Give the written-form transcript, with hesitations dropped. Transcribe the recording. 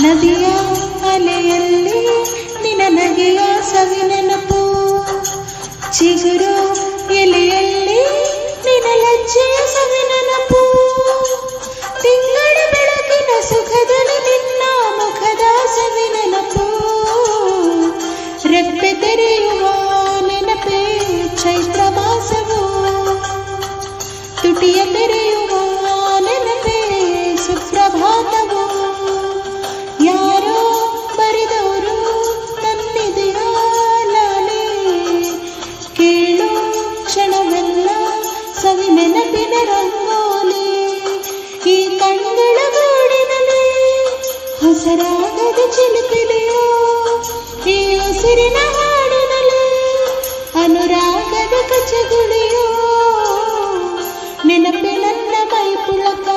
ನದಿಯ ಅಲೆಯಲ್ಲಿ ನಿನ ನಗೆಯ ಸವಿನೆನಪು, ಚಿಗುರು ಎಲೆಯಲ್ಲಿ ನಿನ ಲಜ್ಜೆಯ ಸವಿನೆನಪು, ತಿಂಗಳ ಬೆಳಕಿನ ಸುಖದಲ್ಲಿ ನಿನ್ನ ಮುಖದ ಸವಿನೆನಪು, ರೆಪ್ಪೆ ತೆರೆಯುವ ನೆನಪೇ ಚೈತ್ರ ಮಾಸವು, ತುಟಿಯ ತೆರೆಯುವ ನೆನಪೇ ಸುಪ್ರಭಾತವು, ಯಾರೋ ಬರೆದವರು ನನ್ನಿದೆಯ ಲಾಲಿ, ಕೇಳು ಕ್ಷಣವೆಲ್ಲ ಸವಿ ನೆನಪಿನ ರಂಗೋಲಿ, ಈ ಕಣ್ಗಳ ಗೂಡಿನಲ್ಲಿ ಹೊಸರಾಗದ ಚಿಲಿಪಿಲಿಯೋ, ಈ ಉಸಿರಿನ ಹಾಡಿನಲ್ಲಿ ಅನುರಾಗದ ಕಚಗುಳಿಯೋ, ನೆನಪೆ ನನ್ನ ಮೈ ಪುಳಕ.